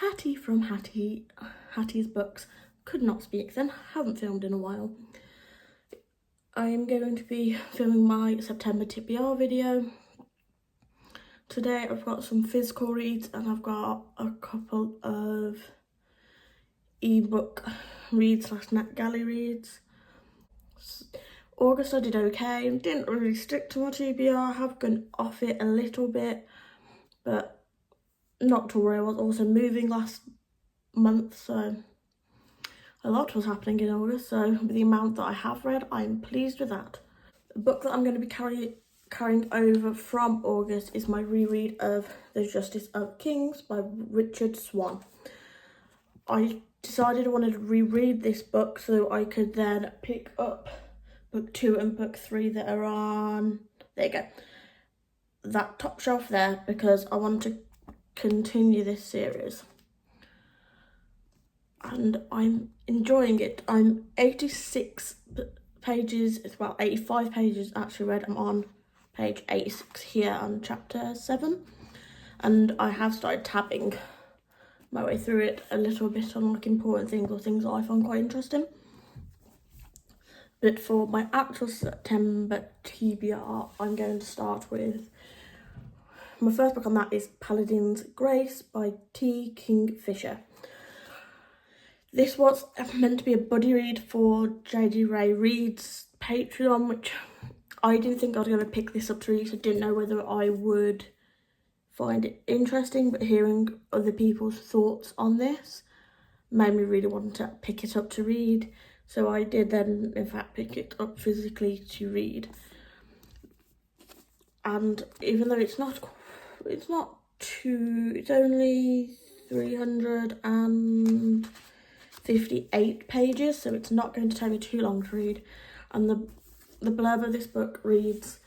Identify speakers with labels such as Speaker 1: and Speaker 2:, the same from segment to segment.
Speaker 1: Hattie from Hattie's Books. Could not speak then, haven't filmed in a while. I'm going to be filming my September TBR video. Today I've got some physical reads and I've got a couple of ebook reads / NetGalley reads. August I did okay, didn't really stick to my TBR, I have gone off it a little bit, but not to worry. I was also moving last month, so a lot was happening in August, so with the amount that I have read, I'm pleased with that. The book that I'm going to be carrying over from August is my reread of The Justice of Kings by Richard Swan. I decided I wanted to reread this book so I could then pick up book 2 and book 3 that are on, there you go, that top shelf there, because I want to continue this series. And I'm enjoying it. I'm 86 pages, it's about 85 pages actually read. I'm on page 86 here on chapter 7. And I have started tabbing my way through it a little bit on like important things or things that I find quite interesting. But for my actual September TBR, I'm going to start with, my first book on that is Paladin's Grace by T. Kingfisher. This was meant to be a buddy read for JD Ray Reads Patreon, which I didn't think I was going to pick this up to read. I didn't know whether I would find it interesting, but hearing other people's thoughts on this made me really want to pick it up to read. So I did then, in fact, pick it up physically to read. And even though it's only 358 pages, so it's not going to take me too long to read. And the blurb of this book reads,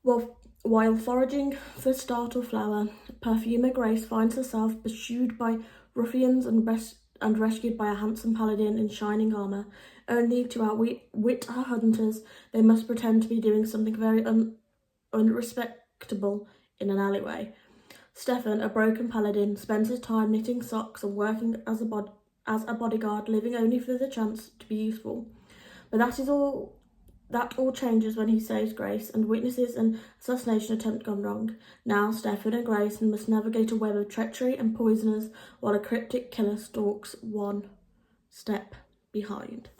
Speaker 1: well, while foraging for startled flower, perfumer Grace finds herself pursued by ruffians and rescued by a handsome paladin in shining armour. Only to outwit her hunters, they must pretend to be doing something very unrespectable in an alleyway. Stefan, a broken paladin, spends his time knitting socks and working as a bodyguard, living only for the chance to be useful. But that all changes when he saves Grace and witnesses an assassination attempt gone wrong. Now Stefan and Grace must navigate a web of treachery and poisoners while a cryptic killer stalks one step behind.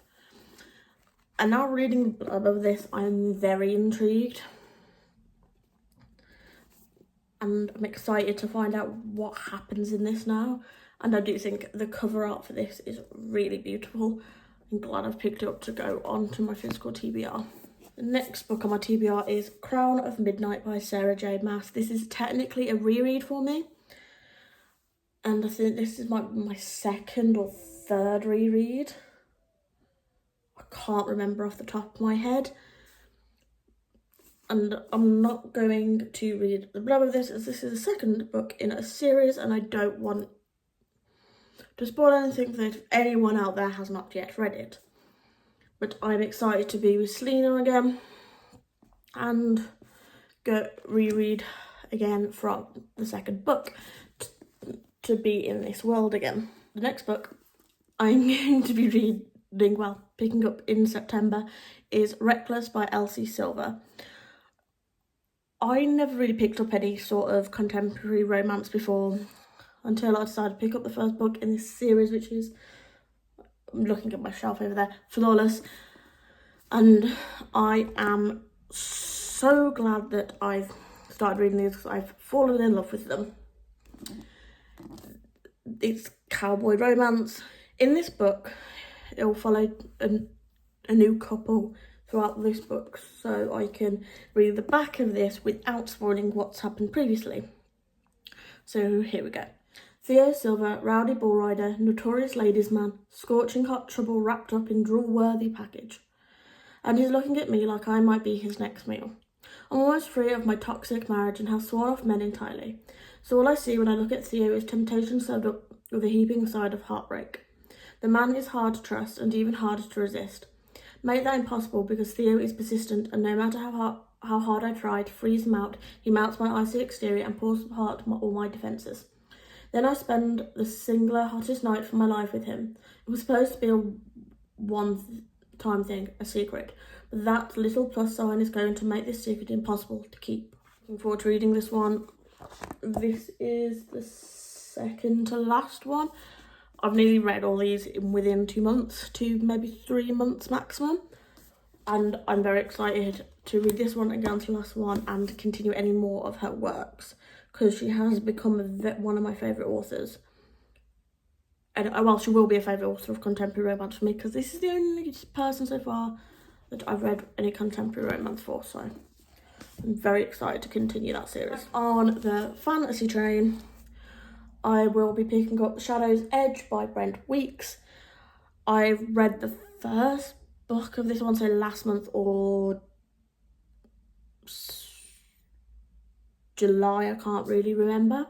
Speaker 1: And now reading the blurb of this, I'm very intrigued. And I'm excited to find out what happens in this now. And I do think the cover art for this is really beautiful. I'm glad I've picked it up to go on to my physical TBR. The next book on my TBR is Crown of Midnight by Sarah J. Maas. This is technically a reread for me. And I think this is my second or third reread. I can't remember off the top of my head. And I'm not going to read the blurb of this, as this is the second book in a series and I don't want to spoil anything that if anyone out there has not yet read it. But I'm excited to be with Selena again and go reread again from the second book to be in this world again. The next book I'm going to be picking up in September is Reckless by Elsie Silver. I never really picked up any sort of contemporary romance before until I decided to pick up the first book in this series, which is, I'm looking at my shelf over there, Flawless. And I am so glad that I've started reading these because I've fallen in love with them. It's cowboy romance. In this book, it will follow a new couple throughout this book, so I can read the back of this without spoiling what's happened previously. So here we go. Theo Silver, rowdy bull rider, notorious ladies man, scorching hot trouble wrapped up in drool-worthy package. And he's looking at me like I might be his next meal. I'm almost free of my toxic marriage and have sworn off men entirely. So all I see when I look at Theo is temptation served up with a heaping side of heartbreak. The man is hard to trust and even harder to resist. Make that impossible because Theo is persistent, and no matter how hard I try to freeze him out, he melts my icy exterior and pulls apart all my defences. Then I spend the singular hottest night of my life with him. It was supposed to be a one-time thing, a secret. But that little plus sign is going to make this secret impossible to keep. Looking forward to reading this one. This is the second to last one. I've nearly read all these within 2 months, maybe 3 months maximum. And I'm very excited to read this one again to the last one and continue any more of her works, because she has become one of my favourite authors. And well, she will be a favourite author of contemporary romance for me, because this is the only person so far that I've read any contemporary romance for, so I'm very excited to continue that series. On the fantasy train, I will be picking up The Shadow's Edge by Brent Weeks. I read the first book of this one, so last month or July, I can't really remember,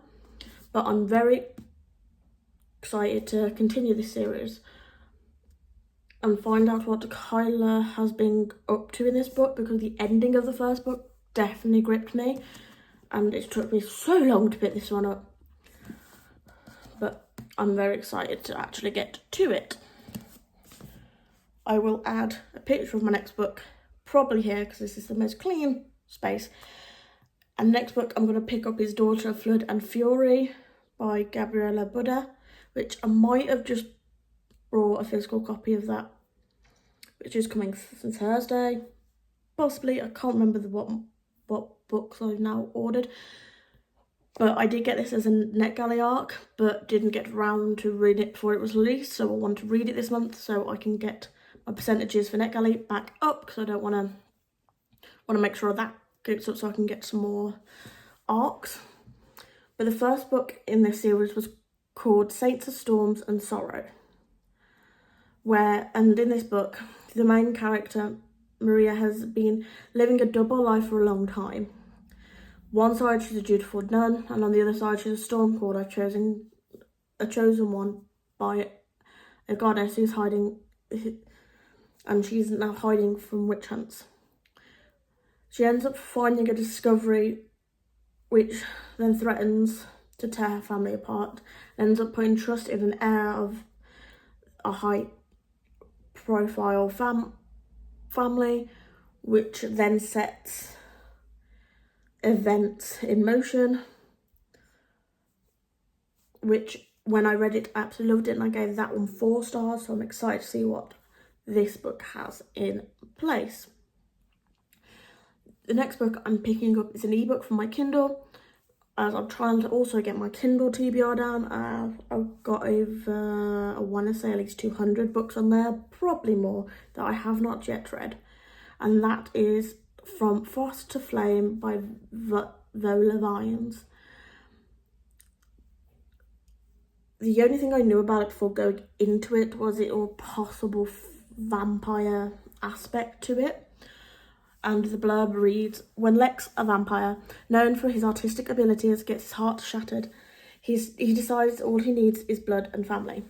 Speaker 1: but I'm very excited to continue this series and find out what Kyla has been up to in this book, because the ending of the first book definitely gripped me and it took me so long to pick this one up, but I'm very excited to actually get to it. I will add a picture of my next book probably here, because this is the most clean space. And next book I'm going to pick up is Daughter of Flood and Fury by Gabriella Buddha, which I might have just brought a physical copy of that, which is coming since Thursday. Possibly, I can't remember what books I've now ordered. But I did get this as a NetGalley ARC, but didn't get around to reading it before it was released, so I want to read it this month so I can get my percentages for NetGalley back up, because I don't want to make sure that gets up so I can get some more ARCs. But the first book in this series was called Saints of Storms and Sorrow, and in this book, the main character, Maria, has been living a double life for a long time. One side she's a dutiful nun, and on the other side she's a storm caller, a chosen one by a goddess who's hiding, and she's now hiding from witch hunts. She ends up finding a discovery which then threatens to tear her family apart, ends up putting trust in an heir of a high profile family, which then sets events in motion, which when I read it I absolutely loved it, and I gave that one 4 stars, so I'm excited to see what this book has in place. The next book I'm picking up is an ebook from my Kindle, as I'm trying to also get my Kindle TBR down. I've got over, I want to say at least 200 books on there, probably more, that I have not yet read. And that is From Frost to Flame by Viola Vines. The only thing I knew about it before going into it was it all possible vampire aspect to it. And the blurb reads, when Lex, a vampire, known for his artistic abilities, gets his heart shattered, he decides all he needs is blood and family.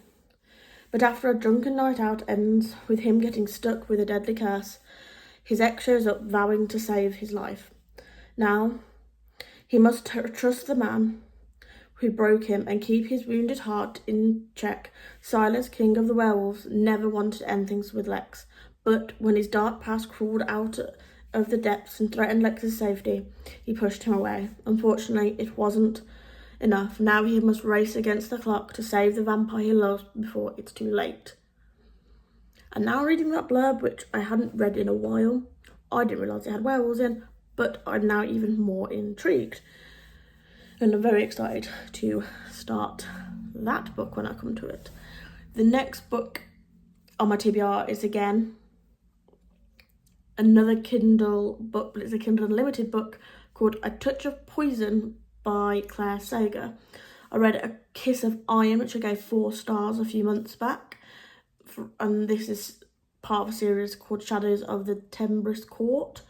Speaker 1: But after a drunken night out ends with him getting stuck with a deadly curse, his ex shows up vowing to save his life. Now, he must trust the man who broke him and keep his wounded heart in check. Silas, king of the werewolves, never wanted to end things with Lex, but when his dark past crawled out of the depths and threatened Lex's safety, he pushed him away. Unfortunately, it wasn't enough. Now he must race against the clock to save the vampire he loves before it's too late. And now reading that blurb, which I hadn't read in a while, I didn't realise it had werewolves in, but I'm now even more intrigued. And I'm very excited to start that book when I come to it. The next book on my TBR is again another Kindle book, but it's a Kindle Unlimited book called A Touch of Poison by Claire Sager. I read A Kiss of Iron, which I gave 4 stars a few months back, and this is part of a series called Shadows of the Tembris Court,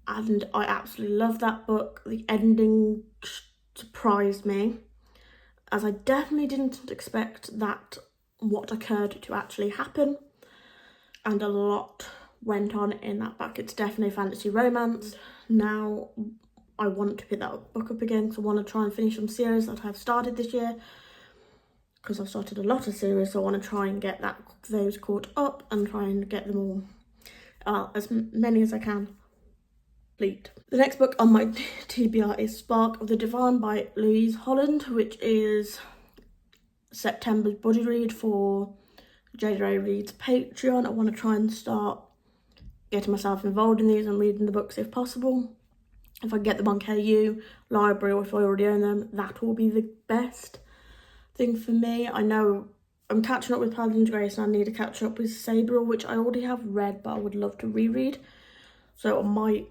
Speaker 1: and I absolutely love that book. The ending surprised me, as I definitely didn't expect that what occurred to actually happen, and a lot went on in that book. It's definitely fantasy romance. Now I want to pick that book up again because I want to try and finish some series that I've started this year, because I've started a lot of series, so I want to try and get those caught up and try and get them all, as many as I can, complete. The next book on my TBR is Spark of the Divine by Louise Holland, which is September's buddy read for J.J. Read's Patreon. I want to try and start getting myself involved in these and reading the books if possible. If I get them on KU, library, or if I already own them, that will be the best thing for me. I know I'm catching up with Paladin's Grace and I need to catch up with Sabriel, which I already have read, but I would love to reread. So I might,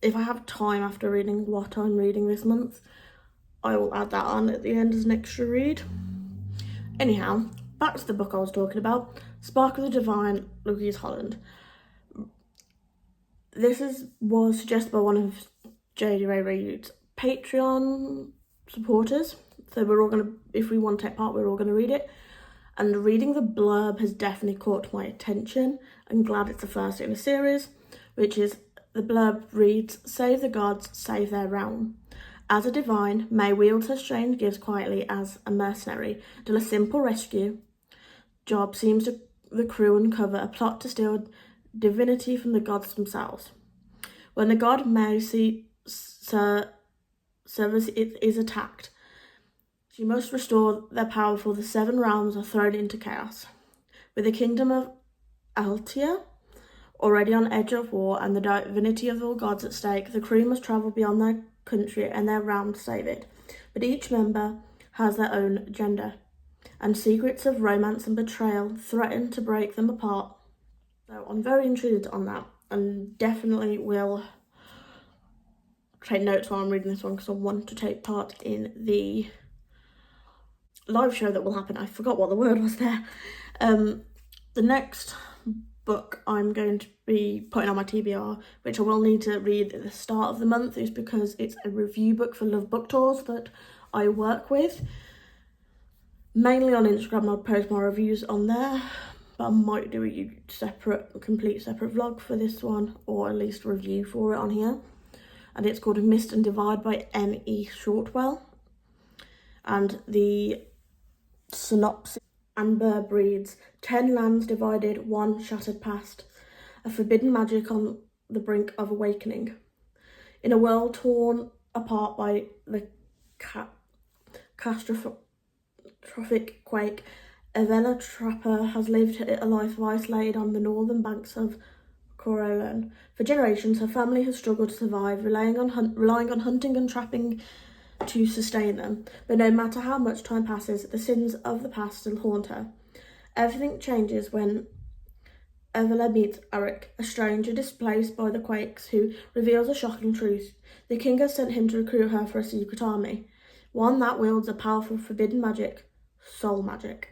Speaker 1: if I have time after reading what I'm reading this month, I will add that on at the end as an extra read. Anyhow, back to the book I was talking about, Spark of the Divine, Louise Holland. This was suggested by one of J.D. Read's Patreon supporters. So we're all going to, if we want to take part, we're all going to read it. And reading the blurb has definitely caught my attention. I'm glad it's the first in a series, which is, the blurb reads, "Save the gods, save their realm. As a divine, may wield her strange gifts quietly as a mercenary, till a simple rescue job seems to the crew uncover a plot to steal divinity from the gods themselves. When the god May service is attacked, she must restore their power before the seven realms are thrown into chaos. With the kingdom of Altia already on edge of war and the divinity of all gods at stake, the crew must travel beyond their country and their realm to save it. But each member has their own agenda, and secrets of romance and betrayal threaten to break them apart." So I'm very intrigued on that, and definitely will take notes while I'm reading this one because I want to take part in the live show that will happen. I forgot what the word was there. The next book I'm going to be putting on my TBR, which I will need to read at the start of the month, is because it's a review book for Love Book Tours that I work with. Mainly on Instagram, I'll post my reviews on there, but I might do a complete separate vlog for this one, or at least review for it on here. And it's called Mist and Divide by M.E. Shortwell. And the synopsis: Amber breeds 10 lands divided, one shattered past, a forbidden magic on the brink of awakening. In a world torn apart by the catastrophic quake, Avella Trapper has lived a life of isolated on the northern banks of Corellan. For generations, her family has struggled to survive, relying on hunting and trapping to sustain them. But no matter how much time passes, the sins of the past still haunt her. Everything changes when Avella meets Eric, a stranger displaced by the quakes, who reveals a shocking truth. The king has sent him to recruit her for a secret army, one that wields a powerful forbidden magic, soul magic.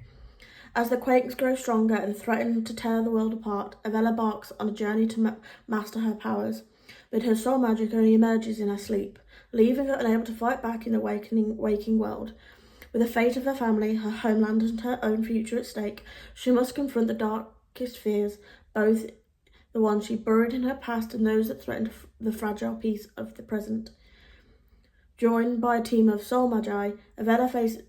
Speaker 1: As the quakes grow stronger and threaten to tear the world apart, Avella embarks on a journey to master her powers, but her soul magic only emerges in her sleep, leaving her unable to fight back in the waking world. With the fate of her family, her homeland and her own future at stake, she must confront the darkest fears, both the ones she buried in her past and those that threaten the fragile peace of the present. Joined by a team of soul magi, Avella faces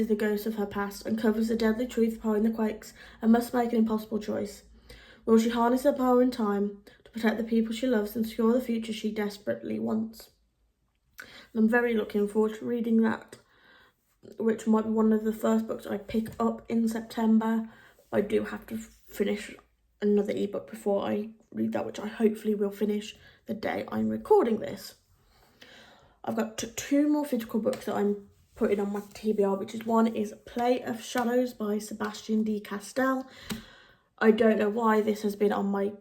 Speaker 1: the ghosts of her past, uncovers the deadly truth behind the quakes, and must make an impossible choice. Will she harness her power in time to protect the people she loves and secure the future she desperately wants? And I'm very looking forward to reading that, which might be one of the first books I pick up in September. I do have to finish another ebook before I read that, which I hopefully will finish the day I'm recording this. I've got two more physical books that I'm putting on my TBR, which is one is Play of Shadows by Sebastian de Castell. I don't know why this has been on my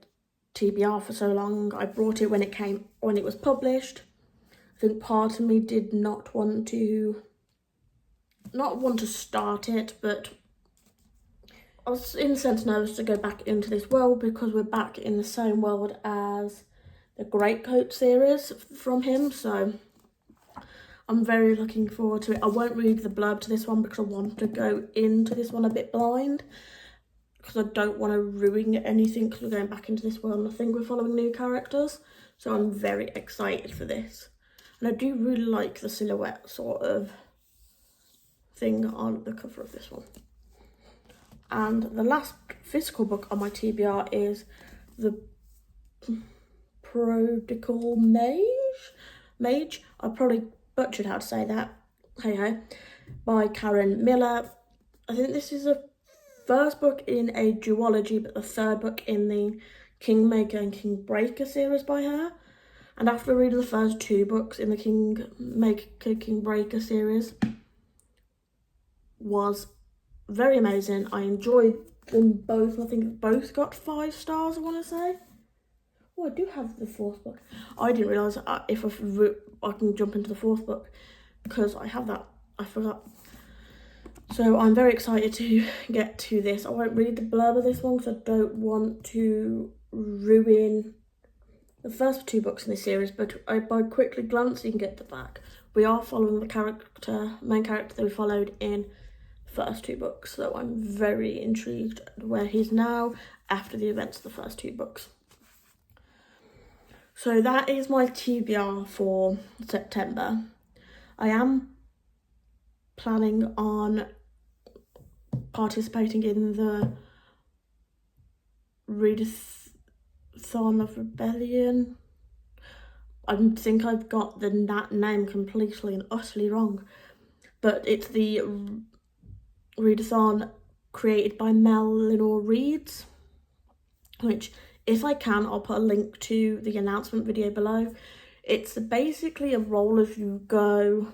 Speaker 1: TBR for so long. I brought it when it was published. I think part of me did not want to start it, but I was in a sense nervous to go back into this world because we're back in the same world as the Greatcoat series from him, so I'm very looking forward to it. I won't read the blurb to this one because I want to go into this one a bit blind, because I don't want to ruin anything because we're going back into this world and I think we're following new characters. So I'm very excited for this. And I do really like the silhouette sort of thing on the cover of this one. And the last physical book on my TBR is The Prodigal Mage. I probably butchered how to say that. Hey ho. By Karen Miller. I think this is the first book in a duology, but the third book in the Kingmaker and Kingbreaker series by her. And after reading the first 2 books in the Kingmaker, Kingbreaker series, was very amazing. I enjoyed them both. I think both got 5 stars, I want to say. Oh, I do have the 4th book. I didn't realise if I can jump into the 4th book, because I have that. I forgot. So I'm very excited to get to this. I won't read the blurb of this one because I don't want to ruin the first 2 books in this series, but by quickly glancing at the back, we are following the main character that we followed in the first 2 books. So I'm very intrigued where he's now after the events of the first 2 books. So that is my TBR for September. I am planning on participating in the Readathon of Rebellion. I think I've got that name completely and utterly wrong, but it's the Readathon created by Lenore reads, which, if I can, I'll put a link to the announcement video below. It's basically a roll as you go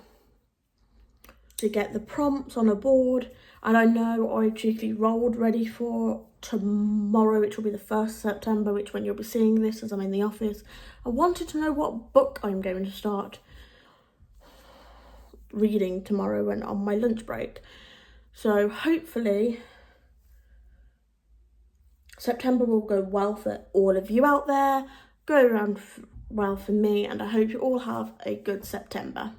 Speaker 1: to get the prompts on a board. And I know I cheekily rolled ready for tomorrow, which will be the 1st September, which when you'll be seeing this as I'm in the office. I wanted to know what book I'm going to start reading tomorrow when on my lunch break. So hopefully September will go well for all of you out there, go around well for me, and I hope you all have a good September.